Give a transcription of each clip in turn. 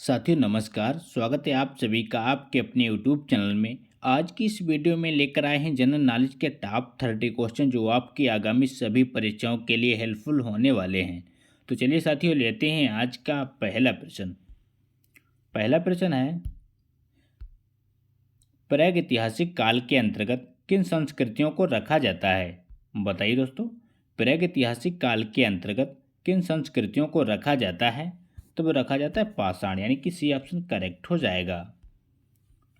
साथियों नमस्कार, स्वागत है आप सभी का आपके अपने यूट्यूब चैनल में। आज की इस वीडियो में लेकर आए हैं जनरल नॉलेज के टॉप 30 क्वेश्चन जो आपकी आगामी सभी परीक्षाओं के लिए हेल्पफुल होने वाले हैं। तो चलिए साथियों लेते हैं आज का पहला प्रश्न। पहला प्रश्न है, प्रागैतिहासिक काल के अंतर्गत किन संस्कृतियों को रखा जाता है? बताइए दोस्तों, प्रागैतिहासिक काल के अंतर्गत किन संस्कृतियों को रखा जाता है? तो वो रखा जाता है पाषाण, यानी कि सी ऑप्शन करेक्ट हो जाएगा।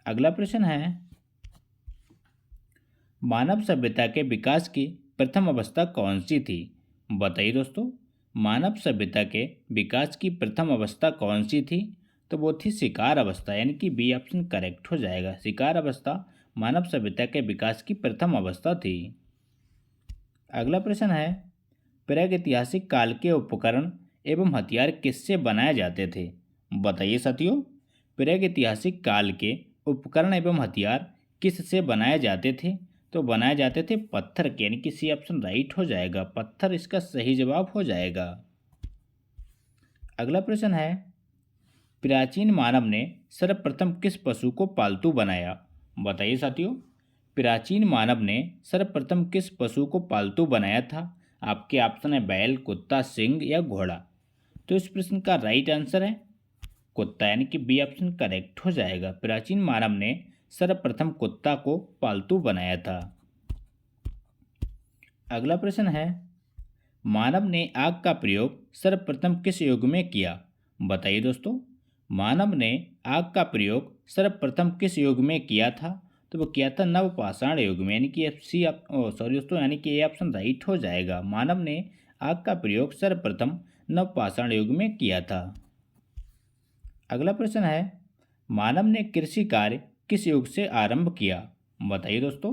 अगला प्रश्न है, मानव सभ्यता के विकास की प्रथम अवस्था कौन सी थी? बताइए दोस्तों, मानव सभ्यता के विकास की प्रथम अवस्था कौन सी थी? तो वो थी शिकार अवस्था, यानी कि बी ऑप्शन करेक्ट हो जाएगा। शिकार अवस्था मानव सभ्यता के विकास की प्रथम अवस्था थी। अगला प्रश्न है, प्रागैतिहासिक काल के उपकरण एवं हथियार किससे बनाए जाते थे? बताइए साथियों, प्रागैतिहासिक काल के उपकरण एवं हथियार किससे बनाए जाते थे? तो बनाए जाते थे पत्थर के, यानी कि सी ऑप्शन राइट हो जाएगा। पत्थर इसका सही जवाब हो जाएगा। अगला प्रश्न है, प्राचीन मानव ने सर्वप्रथम किस पशु को पालतू बनाया? बताइए साथियों, प्राचीन मानव ने सर्वप्रथम किस पशु को पालतू बनाया था? आपके ऑप्शन है बैल, कुत्ता, सिंह या घोड़ा। तो इस प्रश्न का राइट आंसर है कुत्ता, यानी कि बी ऑप्शन करेक्ट हो जाएगा। प्राचीन मानव ने सर्वप्रथम कुत्ता को पालतू बनाया था। अगला प्रश्न है, मानव ने आग का प्रयोग सर्वप्रथम किस युग में किया? बताइए दोस्तों, मानव ने आग का प्रयोग सर्वप्रथम किस युग में किया था? तो वो किया था नवपाषाण युग में, यानी कि सॉरी दोस्तों, यानी कि ये ऑप्शन राइट हो जाएगा। मानव ने आग का प्रयोग सर्वप्रथम नवपाषाण युग में किया था। अगला प्रश्न है, मानव ने कृषि कार्य किस युग से आरंभ किया? बताइए दोस्तों,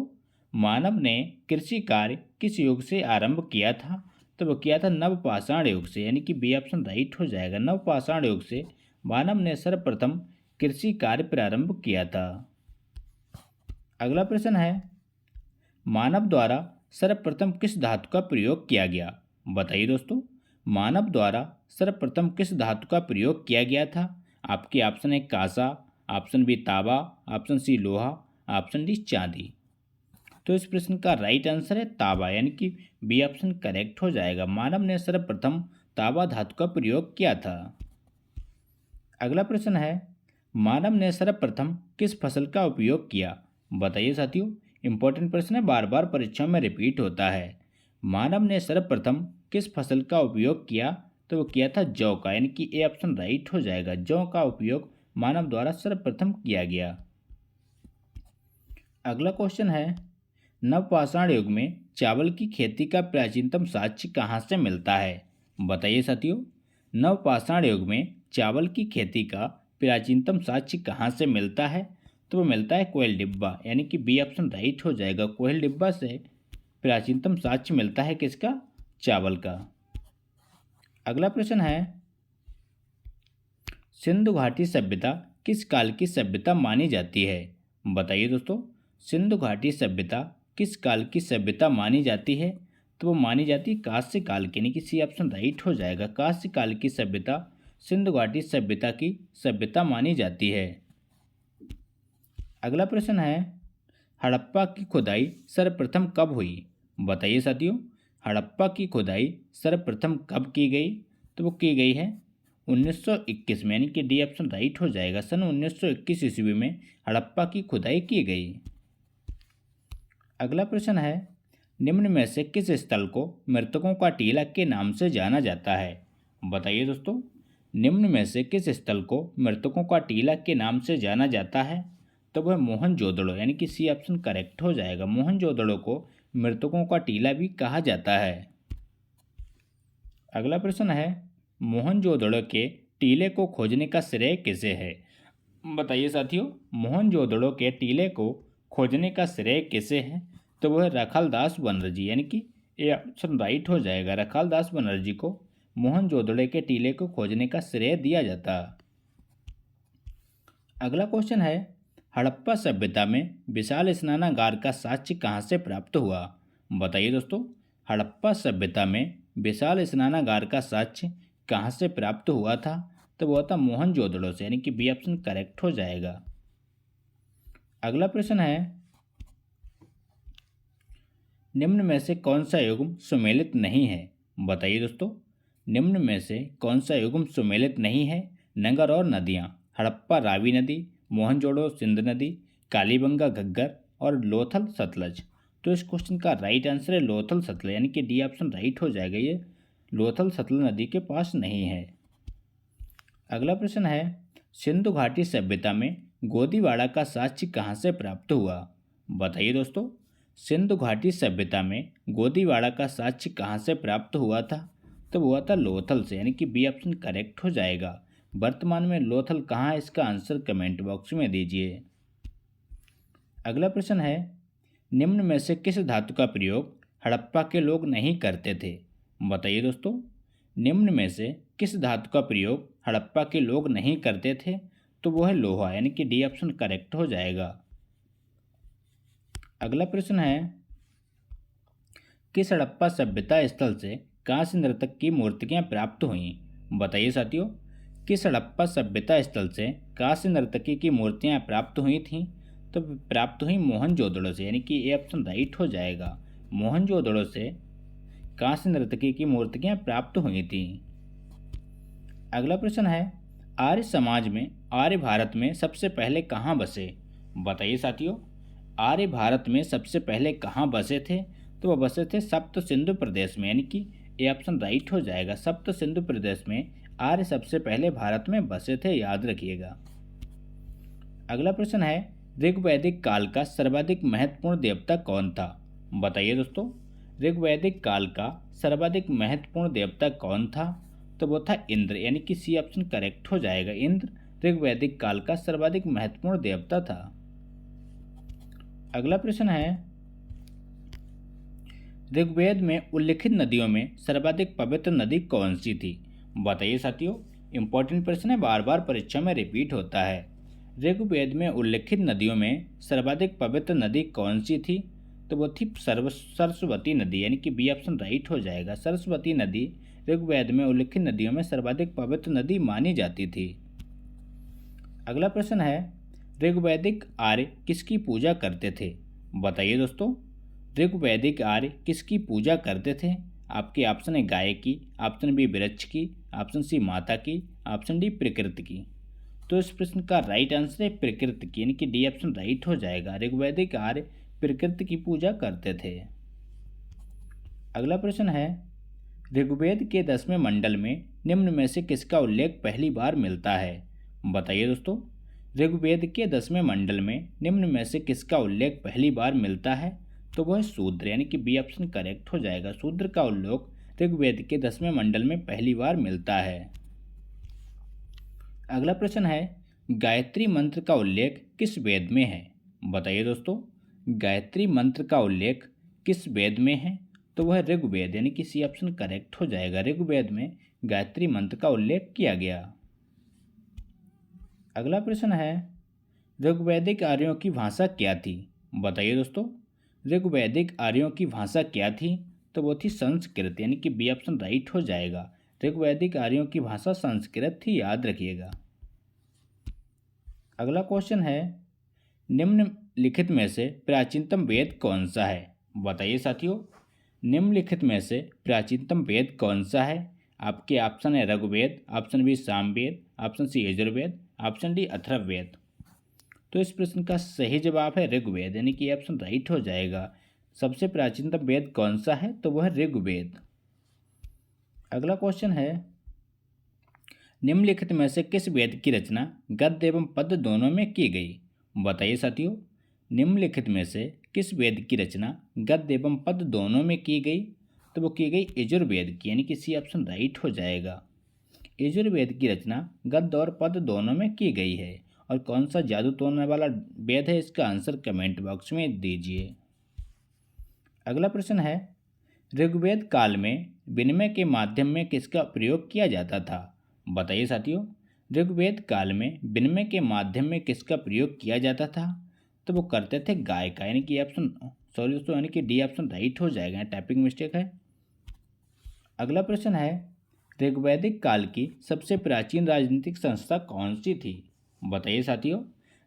मानव ने कृषि कार्य किस युग से आरंभ किया था? तो वो किया था नवपाषाण युग से, यानी कि बी ऑप्शन राइट हो जाएगा। नवपाषाण युग से मानव ने सर्वप्रथम कृषि कार्य प्रारंभ किया था। अगला प्रश्न है, मानव द्वारा सर्वप्रथम किस धातु का प्रयोग किया गया? बताइए दोस्तों, मानव द्वारा सर्वप्रथम किस धातु का प्रयोग किया गया था? आपके ऑप्शन है कांसा, ऑप्शन बी तांबा, ऑप्शन सी लोहा, ऑप्शन डी चांदी। तो इस प्रश्न का राइट आंसर है तांबा, यानी कि बी ऑप्शन करेक्ट हो जाएगा। मानव ने सर्वप्रथम तांबा धातु का प्रयोग किया था। अगला प्रश्न है, मानव ने सर्वप्रथम किस फसल का उपयोग किया? बताइए साथियों, इंपॉर्टेंट प्रश्न है, बार बार परीक्षाओं में रिपीट होता है। मानव ने सर्वप्रथम किस फसल का उपयोग किया? तो वो किया था जौ का, यानी कि ए ऑप्शन राइट हो जाएगा। जौ का उपयोग मानव द्वारा सर्वप्रथम किया गया। अगला क्वेश्चन है, नवपाषाण युग में चावल की खेती का प्राचीनतम साक्ष्य कहाँ से मिलता है? बताइए साथियों, नवपाषाण युग में चावल की खेती का प्राचीनतम साक्ष्य कहाँ से मिलता है? तो वो मिलता है कोयल डिब्बा, यानी कि बी ऑप्शन राइट हो जाएगा। कोयल डिब्बा से प्राचीनतम साक्ष्य मिलता है किसका? चावल का। अगला प्रश्न है, सिंधु घाटी सभ्यता किस काल की सभ्यता मानी जाती है? बताइए दोस्तों, सिंधु घाटी सभ्यता किस काल की सभ्यता मानी जाती है? तो वो मानी जाती है कांस्य काल की, यानी कि सी ऑप्शन राइट हो जाएगा। कांस्य काल की सभ्यता सिंधु घाटी सभ्यता की सभ्यता मानी जाती है। अगला प्रश्न है, हड़प्पा की खुदाई सर्वप्रथम कब हुई? बताइए साथियों, हड़प्पा की खुदाई सर्वप्रथम कब की गई? तो वो की गई है 1921 में, यानी कि डी ऑप्शन राइट हो जाएगा। सन 1921 ईस्वी में हड़प्पा की खुदाई की गई। अगला प्रश्न है, निम्न में से किस स्थल को मृतकों का टीला के नाम से जाना जाता है? बताइए दोस्तों, निम्न में से किस स्थल को मृतकों का टीला के नाम से जाना जाता है? तो वह मोहनजोदड़ो, यानी कि सी ऑप्शन करेक्ट हो जाएगा। मोहनजोदड़ो को मृतकों का टीला भी कहा जाता है। अगला प्रश्न है, मोहनजोदड़ो के टीले को खोजने का श्रेय किसे है? बताइए साथियों, मोहनजोदड़ो के टीले को खोजने का श्रेय किसे है? तो वह रखालदास बनर्जी, यानी कि ये ऑप्शन राइट हो जाएगा। रखालदास बनर्जी को मोहनजोदड़ो के टीले को खोजने का श्रेय दिया जाता। अगला क्वेश्चन है, हड़प्पा सभ्यता में विशाल स्नानागार का साक्ष्य कहाँ से प्राप्त हुआ? बताइए दोस्तों, हड़प्पा सभ्यता में विशाल स्नानागार का साक्ष्य कहाँ से प्राप्त हुआ था? तो वो था मोहनजोदड़ो से, यानी कि बी ऑप्शन करेक्ट हो जाएगा। अगला प्रश्न है, निम्न में से कौन सा युग्म सुमेलित नहीं है? बताइए दोस्तों, निम्न में से कौन सा युग्म सुमेलित नहीं है? नगर और नदियाँ, हड़प्पा रावी नदी, मोहनजोदड़ो सिंध नदी, कालीबंगा घग्गर और लोथल सतलज। तो इस क्वेश्चन का राइट आंसर है लोथल सतलज, यानी कि डी ऑप्शन राइट हो जाएगा। ये लोथल सतलज नदी के पास नहीं है। अगला प्रश्न है, सिंधु घाटी सभ्यता में गोदीवाड़ा का साक्ष्य कहाँ से प्राप्त हुआ? बताइए दोस्तों, सिंधु घाटी सभ्यता में गोदीवाड़ा का साक्ष्य कहाँ से प्राप्त हुआ था? तो हुआ था लोथल से, यानी कि बी ऑप्शन करेक्ट हो जाएगा। वर्तमान में लोथल कहाँ है, इसका आंसर कमेंट बॉक्स में दीजिए। अगला प्रश्न है, निम्न में से किस धातु का प्रयोग हड़प्पा के लोग नहीं करते थे? बताइए दोस्तों, निम्न में से किस धातु का प्रयोग हड़प्पा के लोग नहीं करते थे? तो वो है लोहा, यानी कि डी ऑप्शन करेक्ट हो जाएगा। अगला प्रश्न है, किस हड़प्पा सभ्यता स्थल से कांस्य नर्तक की मूर्तियां प्राप्त हुईं? बताइए साथियों, किस हड़प्पा सभ्यता स्थल से कांस्य नर्तकी की मूर्तियां प्राप्त हुई थीं? तो प्राप्त हुई मोहनजोदड़ो से, यानी कि ये ऑप्शन राइट हो जाएगा। मोहनजोदड़ो से कांस्य नर्तकी की मूर्तियां प्राप्त हुई थीं। अगला प्रश्न है, आर्य समाज में आर्य भारत में सबसे पहले कहाँ बसे? बताइए साथियों, आर्य भारत में सबसे पहले कहाँ बसे थे? तो वह बसे थे सप्त सिंधु प्रदेश में, यानी कि ये ऑप्शन राइट हो जाएगा। सप्त सिंधु प्रदेश में आर्य सबसे पहले भारत में बसे थे, याद रखिएगा। अगला प्रश्न है, ऋग्वैदिक काल का सर्वाधिक महत्वपूर्ण देवता कौन था? बताइए दोस्तों, ऋग्वैदिक काल का सर्वाधिक महत्वपूर्ण देवता कौन था? तो वो था इंद्र, यानी कि सी ऑप्शन करेक्ट हो जाएगा। इंद्र ऋग्वैदिक काल का सर्वाधिक महत्वपूर्ण देवता था। अगला प्रश्न है, ऋग्वेद में उल्लिखित नदियों में सर्वाधिक पवित्र नदी कौन सी थी? बताइए साथियों, इंपॉर्टेंट प्रश्न है, बार बार परीक्षा में रिपीट होता है। ऋग्वेद में उल्लिखित नदियों में सर्वाधिक पवित्र नदी कौन सी थी? तो वो थी सरस्वती नदी, यानी कि बी ऑप्शन राइट हो जाएगा। सरस्वती नदी ऋग्वेद में उल्लिखित नदियों में सर्वाधिक पवित्र नदी मानी जाती थी। अगला प्रश्न है, ऋग्वैदिक आर्य किसकी पूजा करते थे? बताइए दोस्तों, ऋग्वैदिक आर्य किसकी पूजा करते थे? आपके ऑप्शन है गाय की, ऑप्शन बी वृक्ष की, ऑप्शन सी माता की, ऑप्शन डी प्रकृति की। तो इस प्रश्न का राइट आंसर है प्रकृति की, यानी कि डी ऑप्शन राइट हो जाएगा। ऋग्वैदिक आर्य प्रकृति की पूजा करते थे। अगला प्रश्न है, ऋग्वेद के 10वें मंडल में निम्न में से किसका उल्लेख पहली बार मिलता है? बताइए दोस्तों, ऋग्वेद के 10वें मंडल में निम्न में से किसका उल्लेख पहली बार मिलता है? तो वह है शूद्र, यानी कि बी ऑप्शन करेक्ट हो जाएगा। शूद्र का उल्लेख ऋग्वेद के 10वें मंडल में पहली बार मिलता है। अगला प्रश्न है, गायत्री मंत्र का उल्लेख किस वेद में है? बताइए दोस्तों, गायत्री मंत्र का उल्लेख किस वेद में है? तो वह ऋग्वेद, यानी कि सी ऑप्शन करेक्ट हो जाएगा। ऋग्वेद में गायत्री मंत्र का उल्लेख किया गया। अगला प्रश्न है, ऋग्वैदिक आर्यों की भाषा क्या थी? बताइए दोस्तों, ऋग्वैदिक आर्यों की भाषा क्या थी? तो वो थी संस्कृत, यानी कि बी ऑप्शन राइट हो जाएगा। ऋग्वैदिक आर्यों की भाषा संस्कृत थी, याद रखिएगा। अगला क्वेश्चन है, निम्नलिखित में से प्राचीनतम वेद कौन सा है? बताइए साथियों, निम्नलिखित में से प्राचीनतम वेद कौन सा है? आपके ऑप्शन है Rigveda, option B Samaveda, option C Yajurveda, option D Atharvaveda. तो इस प्रश्न का सही जवाब है ऋग्वेद, यानी कि ऑप्शन राइट हो जाएगा। सबसे प्राचीनतम वेद कौन सा है? तो वह है ऋग्वेद। अगला क्वेश्चन है, निम्नलिखित में से किस वेद की रचना गद्य एवं पद्य दोनों में की गई? बताइए साथियों, निम्नलिखित में से किस वेद की रचना गद्य एवं पद्य दोनों में की गई? तो वो की गई यजुर्वेद की, यानी कि सी ऑप्शन राइट हो जाएगा। यजुर्वेद की रचना गद्य और पद्य दोनों में की गई है। और कौन सा जादू तोड़ने वाला वेद है, इसका आंसर कमेंट बॉक्स में दीजिए। अगला प्रश्न है, ऋग्वेद काल में विनिमय के माध्यम में किसका प्रयोग किया जाता था? बताइए साथियों, ऋग्वेद काल में विनिमय के माध्यम में किसका प्रयोग किया जाता था? तो वो करते थे गाय का, यानी कि ऑप्शन सॉरी दोस्तों, यानी कि डी ऑप्शन राइट हो जाएगा, टाइपिंग मिस्टेक है। अगला प्रश्न है, ऋग्वैदिक काल की सबसे प्राचीन राजनीतिक संस्था कौन सी थी? बताइए साथियों,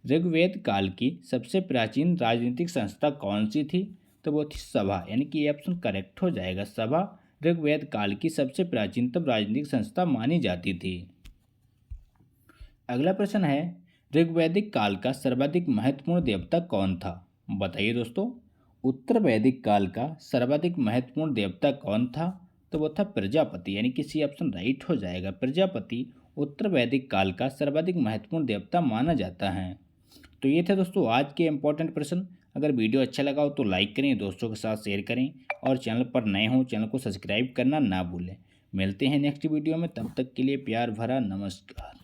ऋग्वेद काल की सबसे प्राचीन राजनीतिक संस्था कौन सी थी? तो वो थी सभा, यानी कि ये ऑप्शन करेक्ट हो जाएगा। सभा ऋग्वेद काल की सबसे प्राचीनतम राजनीतिक संस्था मानी जाती थी। अगला प्रश्न है, ऋग्वैदिक काल का सर्वाधिक महत्वपूर्ण देवता कौन था? बताइए दोस्तों, उत्तर वैदिक काल का सर्वाधिक महत्वपूर्ण देवता कौन था? तो वो था प्रजापति, यानी कि सी ऑप्शन राइट हो जाएगा। प्रजापति उत्तर वैदिक काल का सर्वाधिक महत्वपूर्ण देवता माना जाता है। तो ये थे दोस्तों आज के इंपॉर्टेंट प्रश्न। अगर वीडियो अच्छा लगा हो तो लाइक करें, दोस्तों के साथ शेयर करें, और चैनल पर नए हों चैनल को सब्सक्राइब करना ना भूलें। मिलते हैं नेक्स्ट वीडियो में, तब तक के लिए प्यार भरा नमस्कार।